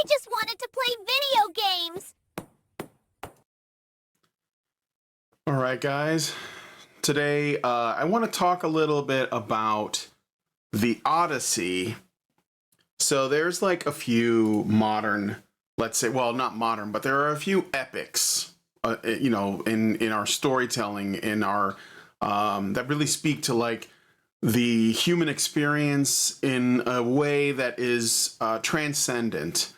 I just wanted to play video games. All right, guys. Today, I want to talk a little bit about the Odyssey. So there's like a few modern, let's say, well, not modern, but there are a few epics, in our storytelling, in our that really speak to like the human experience in a way that is transcendent.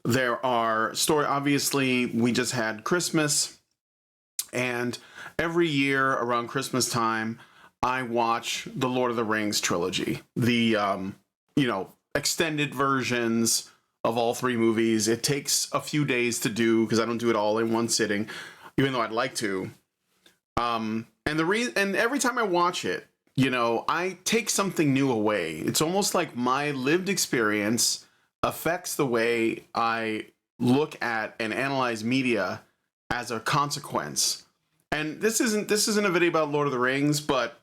There are obviously, we just had Christmas, and every year around Christmas time, I watch the Lord of the Rings trilogy, the extended versions of all three movies. It takes a few days to do because I don't do it all in one sitting, even though I'd like to. And every time I watch it, I take something new away. It's almost like my lived experience affects the way I look at and analyze media as a consequence. And this isn't a video about Lord of the Rings, but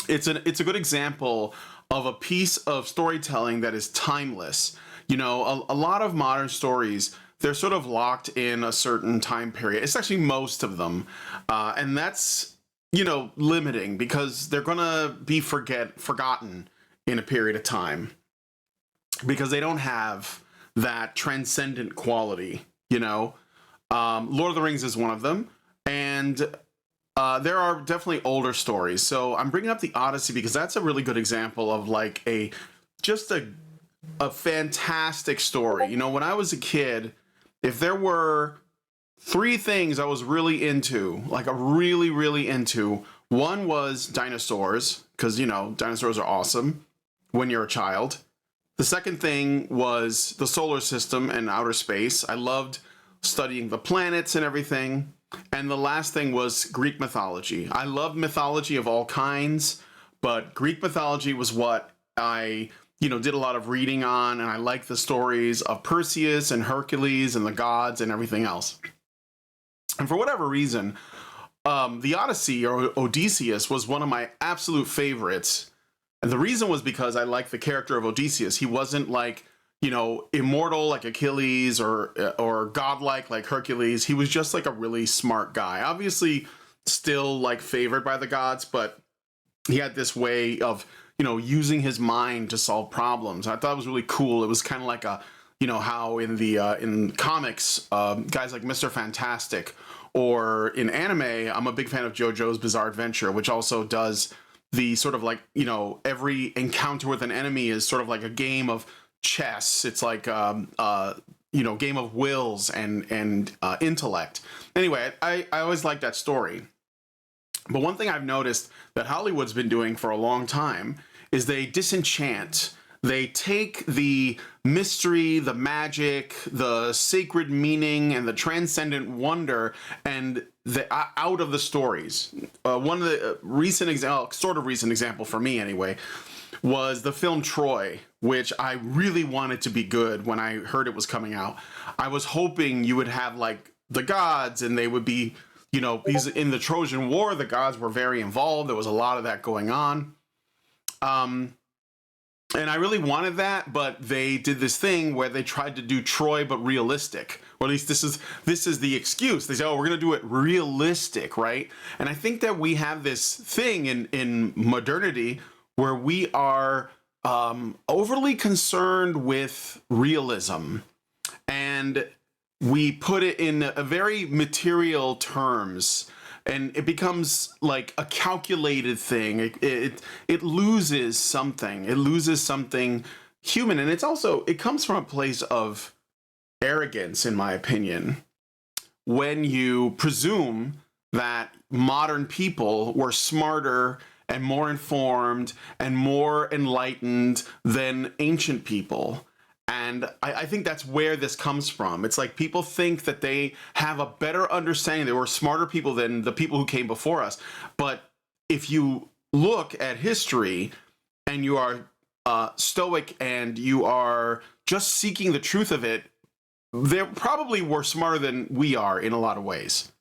it's a good example of a piece of storytelling that is timeless. A lot of modern stories, they're sort of locked in a certain time period. It's actually most of them, and that's limiting because they're gonna be forgotten in a period of time because they don't have that transcendent quality. Lord of the Rings is one of them, and there are definitely older stories. So I'm bringing up the Odyssey because that's a really good example of like a fantastic story. When I was a kid, if there were three things I was really into, like really into, one was dinosaurs, because dinosaurs are awesome when you're a child. The second thing was the solar system and outer space. I loved studying the planets and everything. And the last thing was Greek mythology. I love mythology of all kinds, but Greek mythology was what I, did a lot of reading on, and I liked the stories of Perseus and Hercules and the gods and everything else. And for whatever reason, the Odyssey, or Odysseus, was one of my absolute favorites. And the reason was because I liked the character of Odysseus. He wasn't like, immortal like Achilles or godlike like Hercules. He was just like a really smart guy. Obviously still like favored by the gods, but he had this way of, using his mind to solve problems. I thought it was really cool. It was kind of like how in the in comics, guys like Mr. Fantastic, or in anime, I'm a big fan of JoJo's Bizarre Adventure, which also does the sort of like, every encounter with an enemy is sort of like a game of chess. It's like game of wills and intellect. Anyway, I always liked that story. But one thing I've noticed that Hollywood's been doing for a long time is they disenchant. They take the mystery, the magic, the sacred meaning, and the transcendent wonder and out of the stories. One of the recent example for me anyway, was the film Troy, which I really wanted to be good when I heard it was coming out. I was hoping you would have like the gods, and they would be, because in the Trojan War, the gods were very involved. There was a lot of that going on. And I really wanted that, but they did this thing where they tried to do Troy but realistic. Or at least this is the excuse. They say, "Oh, we're gonna do it realistic," right? And I think that we have this thing in modernity where we are overly concerned with realism, and we put it in a very material terms, and it becomes like a calculated thing. It loses something. It loses something human, and it comes from a place of arrogance, in my opinion, when you presume that modern people were smarter and more informed and more enlightened than ancient people. And I think that's where this comes from. It's like people think that they have a better understanding. They were smarter people than the people who came before us. But if you look at history and you are stoic and you are just seeking the truth of it, they probably were smarter than we are in a lot of ways.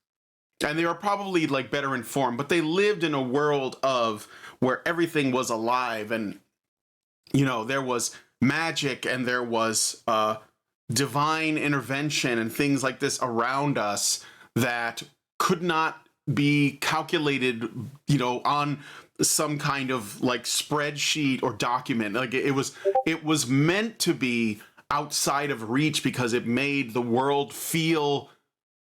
And they are probably like better informed, but they lived in a world of where everything was alive, and there was magic, and there was divine intervention and things like this around us that could not be calculated, on some kind of like spreadsheet or document. Like it was meant to be outside of reach because it made the world feel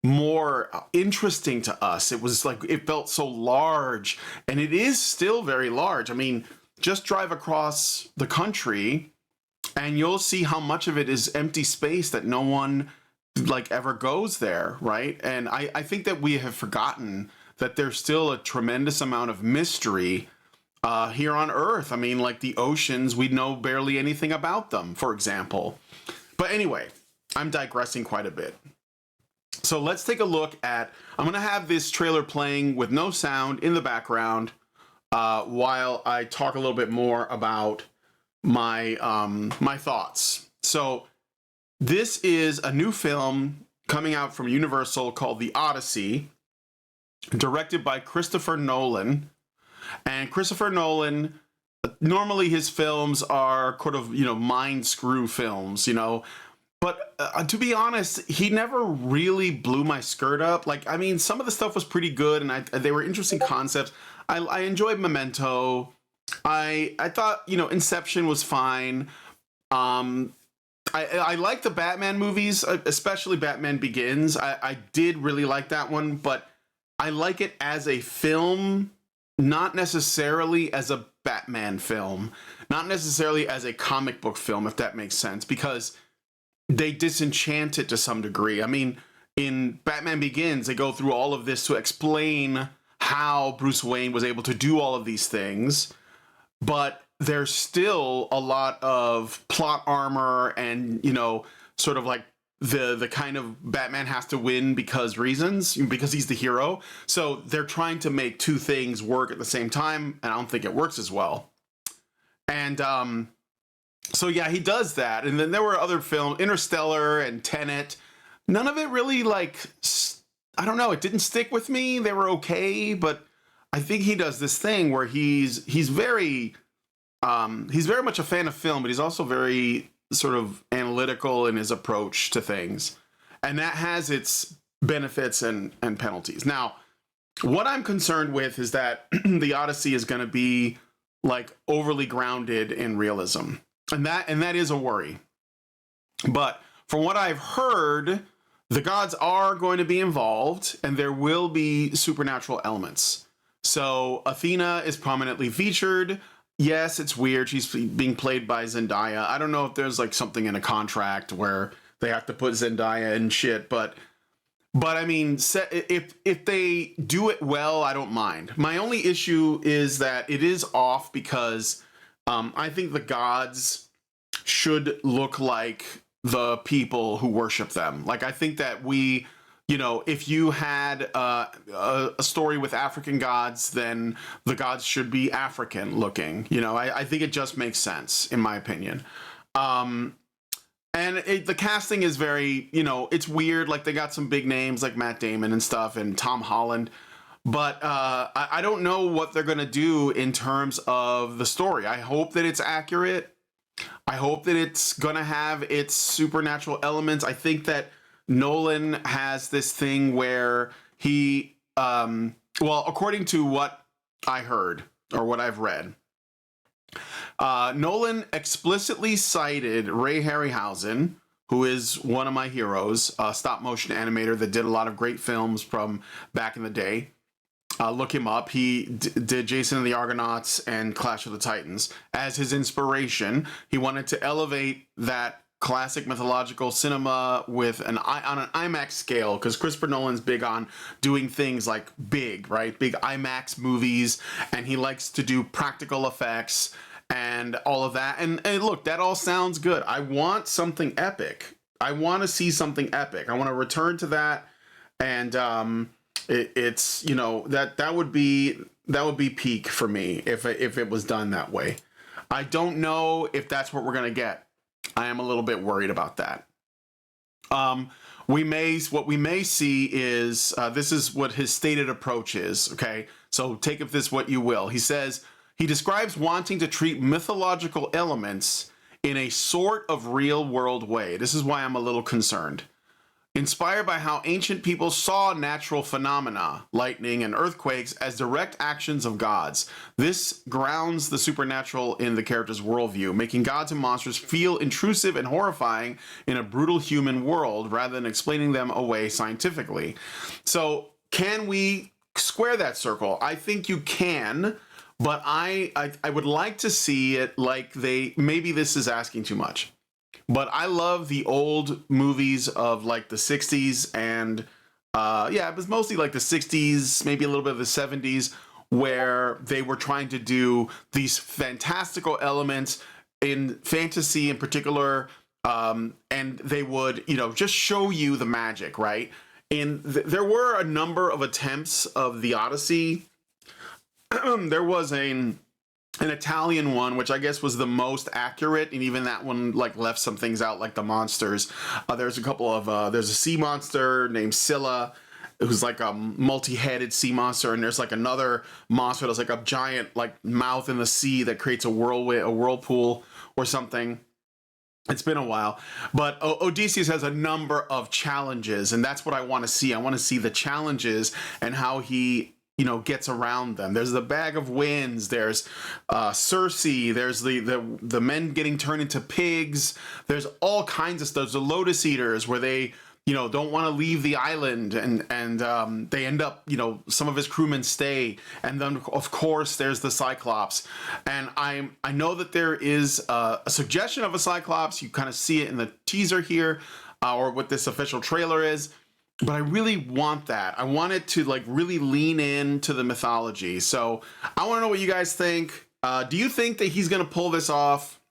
more interesting to us. It was like it felt so large, and it is still very large. I mean, just drive across the country and you'll see how much of it is empty space that no one like ever goes there, right? And I think that we have forgotten that there's still a tremendous amount of mystery here on Earth. I mean, like the oceans, we know barely anything about them, for example. But anyway, I'm digressing quite a bit. So let's take a look at, I'm gonna have this trailer playing with no sound in the background while I talk a little bit more about my my thoughts. So this is a new film coming out from Universal called The Odyssey, directed by Christopher Nolan. And Christopher Nolan, normally his films are sort of, mind screw films, But to be honest, he never really blew my skirt up. Like, I mean, some of the stuff was pretty good, and they were interesting concepts. I enjoyed Memento. I thought, Inception was fine. I like the Batman movies, especially Batman Begins. I did really like that one, but I like it as a film, not necessarily as a Batman film, not necessarily as a comic book film, if that makes sense, because they disenchant it to some degree. I mean, in Batman Begins, they go through all of this to explain how Bruce Wayne was able to do all of these things, but there's still a lot of plot armor and, sort of like the kind of Batman has to win because he's the hero. So they're trying to make two things work at the same time, and I don't think it works as well. And so yeah, he does that. And then there were other films, Interstellar and Tenet. None of it really, like, I don't know, it didn't stick with me. They were okay, but I think he does this thing where he's very much a fan of film, but he's also very sort of analytical in his approach to things. And that has its benefits and penalties. Now, what I'm concerned with is that the Odyssey is going to be like overly grounded in realism. And that is a worry. But from what I've heard, the gods are going to be involved and there will be supernatural elements. So Athena is prominently featured. Yes, it's weird. She's being played by Zendaya. I don't know if there's like something in a contract where they have to put Zendaya and shit, but I mean, if they do it well, I don't mind. My only issue is that it is off because I think the gods should look like the people who worship them. Like, I think that if you had a story with African gods, then the gods should be African looking. I think it just makes sense, in my opinion. And the casting is very, it's weird. Like, they got some big names like Matt Damon and stuff and Tom Holland. But I don't know what they're going to do in terms of the story. I hope that it's accurate. I hope that it's going to have its supernatural elements. I think that Nolan has this thing where he, according to what I heard or what I've read, Nolan explicitly cited Ray Harryhausen, who is one of my heroes, a stop motion animator that did a lot of great films from back in the day. Look him up. He did Jason and the Argonauts and Clash of the Titans as his inspiration. He wanted to elevate that classic mythological cinema with on an IMAX scale, because Christopher Nolan's big on doing things like big IMAX movies, and he likes to do practical effects and all of that. And look, that all sounds good. I want something epic. I want to see something epic. I want to return to that, and it's that would be peak for me if it was done that way. I don't know if that's what we're gonna get. I am a little bit worried about that. What we may see is this is what his stated approach is. Okay, so take of this what you will. He says he describes wanting to treat mythological elements in a sort of real world way. This is why I'm a little concerned. Inspired by how ancient people saw natural phenomena, lightning and earthquakes, as direct actions of gods. This grounds the supernatural in the character's worldview, making gods and monsters feel intrusive and horrifying in a brutal human world rather than explaining them away scientifically. So, can we square that circle? I think you can, but I would like to see it like maybe this is asking too much. But I love the old movies of like the 60s and it was mostly like the 60s, maybe a little bit of the 70s, where they were trying to do these fantastical elements in fantasy in particular, and they would, just show you the magic, right? And there were a number of attempts of the Odyssey. There was an Italian one, which I guess was the most accurate, and even that one like left some things out, like the monsters. There's a couple of there's a sea monster named Scylla, who's like a multi-headed sea monster, and there's like another monster that's like a giant like mouth in the sea that creates a whirlpool or something. It's been a while, but Odysseus has a number of challenges, and that's what I want to see. I want to see the challenges and how he gets around them. There's the bag of winds, there's Circe, there's the men getting turned into pigs, there's all kinds of stuff. There's the lotus eaters where they don't want to leave the island, and they end up, some of his crewmen stay, and then of course there's the Cyclops. And I know that there is a suggestion of a Cyclops. You kind of see it in the teaser here, or what this official trailer is. But I really want that. I want it to like really lean into the mythology. So I want to know what you guys think. Do you think that he's going to pull this off?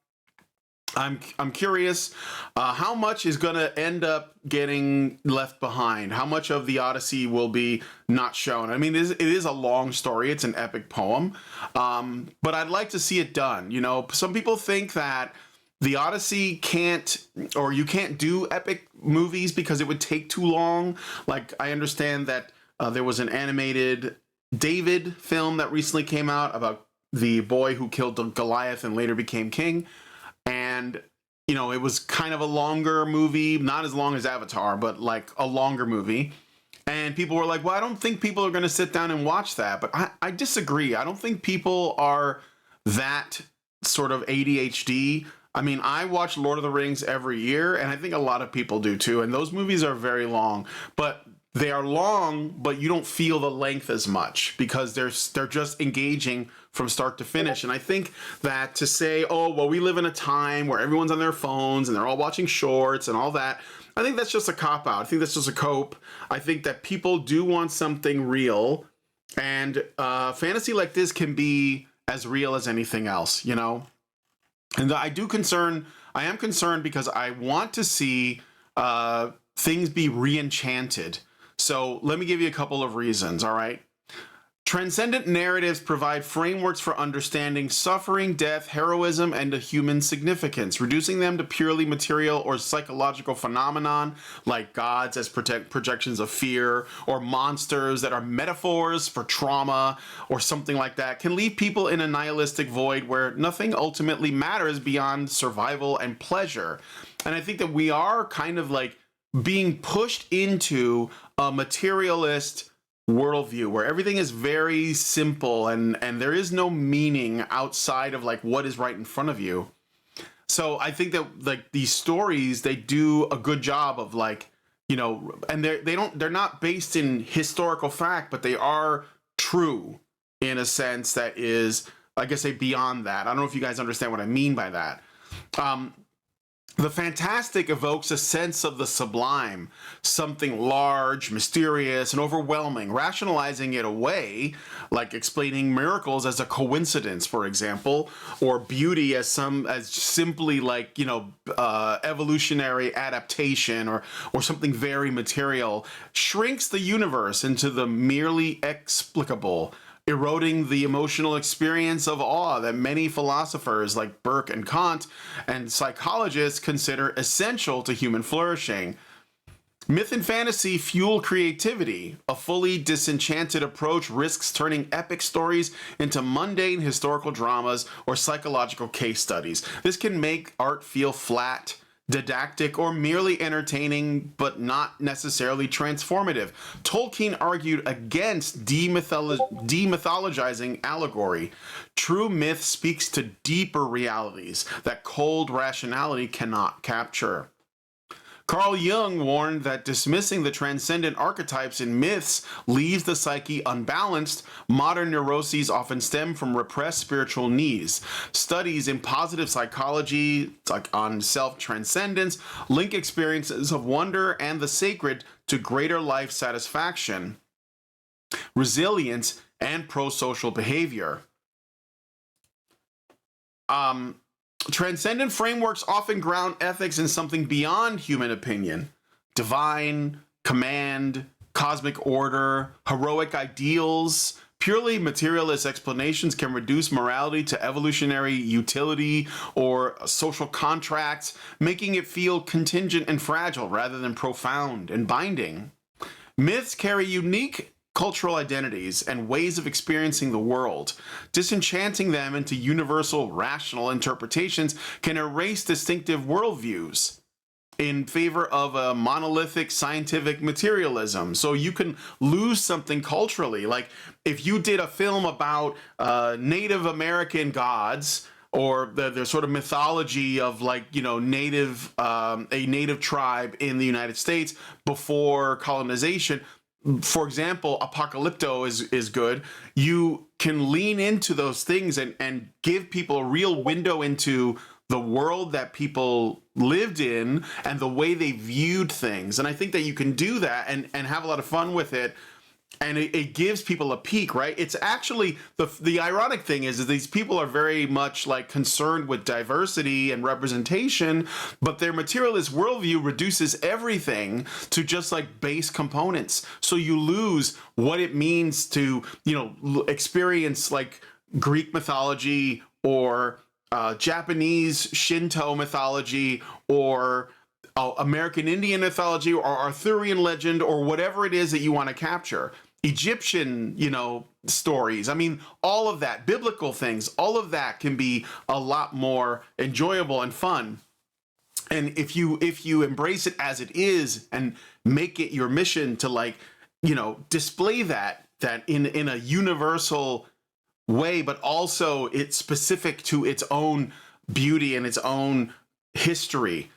I'm curious. How much is going to end up getting left behind? How much of the Odyssey will be not shown? I mean, it is a long story. It's an epic poem. But I'd like to see it done. Some people think that the Odyssey you can't do epic movies because it would take too long. Like, I understand that there was an animated David film that recently came out about the boy who killed Goliath and later became king. And, it was kind of a longer movie, not as long as Avatar, but like a longer movie. And people were like, well, I don't think people are going to sit down and watch that. But I disagree. I don't think people are that sort of ADHD. I mean, I watch Lord of the Rings every year, and I think a lot of people do too. And those movies are very long, but they are long, but you don't feel the length as much because they're just engaging from start to finish. And I think that to say, oh, well, we live in a time where everyone's on their phones and they're all watching shorts and all that, I think that's just a cop-out. I think that's just a cope. I think that people do want something real, and fantasy like this can be as real as anything else, And I am concerned because I want to see things be re-enchanted. So let me give you a couple of reasons, all right? Transcendent narratives provide frameworks for understanding suffering, death, heroism, and a human significance, reducing them to purely material or psychological phenomenon like gods as projections of fear, or monsters that are metaphors for trauma or something like that, can leave people in a nihilistic void where nothing ultimately matters beyond survival and pleasure. And I think that we are kind of like being pushed into a materialist worldview where everything is very simple and there is no meaning outside of like what is right in front of you. So I think that like these stories, they do a good job of like, and they're not based in historical fact, but they are true in a sense that is, I guess, beyond that. I don't know if you guys understand what I mean by that. The fantastic evokes a sense of the sublime, something large, mysterious, and overwhelming, rationalizing it away, like explaining miracles as a coincidence, for example, or beauty as simply like, evolutionary adaptation or something very material, shrinks the universe into the merely explicable, eroding the emotional experience of awe that many philosophers like Burke and Kant and psychologists consider essential to human flourishing. Myth and fantasy fuel creativity. A fully disenchanted approach risks turning epic stories into mundane historical dramas or psychological case studies. This can make art feel flat, didactic, or merely entertaining, but not necessarily transformative. Tolkien argued against demythologizing allegory. True myth speaks to deeper realities that cold rationality cannot capture. Carl Jung warned that dismissing the transcendent archetypes in myths leaves the psyche unbalanced. Modern neuroses often stem from repressed spiritual needs. Studies in positive psychology, like on self-transcendence, link experiences of wonder and the sacred to greater life satisfaction, resilience, and pro-social behavior. Transcendent frameworks often ground ethics in something beyond human opinion. Divine, command, cosmic order, heroic ideals. Purely materialist explanations can reduce morality to evolutionary utility or social contracts, making it feel contingent and fragile rather than profound and binding. Myths carry unique cultural identities and ways of experiencing the world. Disenchanting them into universal, rational interpretations can erase distinctive worldviews in favor of a monolithic scientific materialism. So you can lose something culturally. Like if you did a film about Native American gods, or the sort of mythology of like, you know, a native tribe in the United States before colonization. For example, Apocalypto is good. You can lean into those things and give people a real window into the world that people lived in and the way they viewed things. And I think that you can do that and have a lot of fun with it. And it gives people a peek, right? It's actually, the ironic thing is these people are very much like concerned with diversity and representation, but their materialist worldview reduces everything to just like base components. So you lose what it means to, you know, experience like Greek mythology or Japanese Shinto mythology or American Indian mythology or Arthurian legend or whatever it is that you want to capture. Egyptian, you know, stories. I mean, all of that, biblical things, all of that can be a lot more enjoyable and fun. And if you embrace it as it is and make it your mission to like, you know, display that in a universal way, but also it's specific to its own beauty and its own history.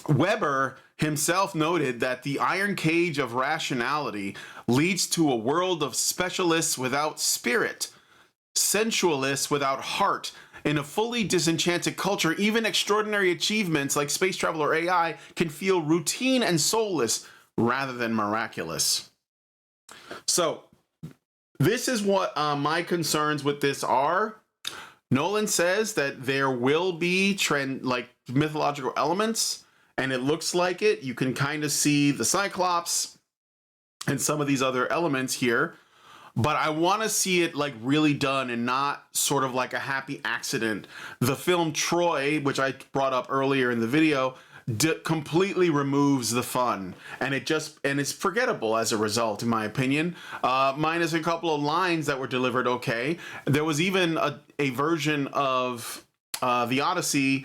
Weber himself noted that the iron cage of rationality leads to a world of specialists without spirit, sensualists without heart. In a fully disenchanted culture, even extraordinary achievements like space travel or AI can feel routine and soulless rather than miraculous. So this is what my concerns with this are. Nolan says that there will be mythological elements, and it looks like it. You can kind of see the Cyclops and some of these other elements here, but I want to see it like really done and not sort of like a happy accident. The film Troy, which I brought up earlier in the video, completely removes the fun, and it's forgettable as a result, in my opinion. Minus a couple of lines that were delivered okay. There was even a version of the Odyssey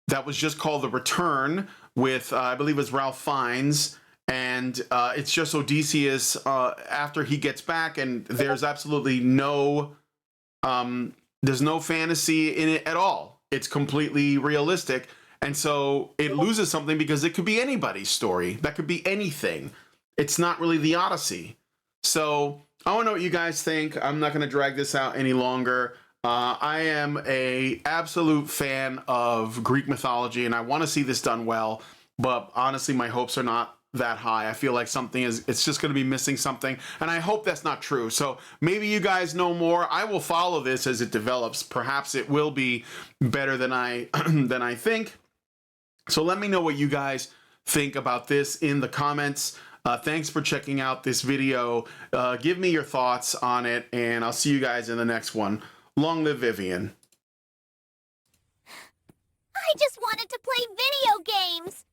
that was just called The Return with I believe it was Ralph Fiennes, and it's just Odysseus after he gets back, and there's absolutely there's no fantasy in it at all. It's completely realistic. And so it loses something because it could be anybody's story. That could be anything. It's not really the Odyssey. So I want to know what you guys think. I'm not going to drag this out any longer. I am a absolute fan of Greek mythology, and I want to see this done well. But honestly, my hopes are not that high. I feel like it's just going to be missing something. And I hope that's not true. So maybe you guys know more. I will follow this as it develops. Perhaps it will be better than I think. So let me know what you guys think about this in the comments. Thanks for checking out this video. Give me your thoughts on it, and I'll see you guys in the next one. Long live Vivian. I just wanted to play video games.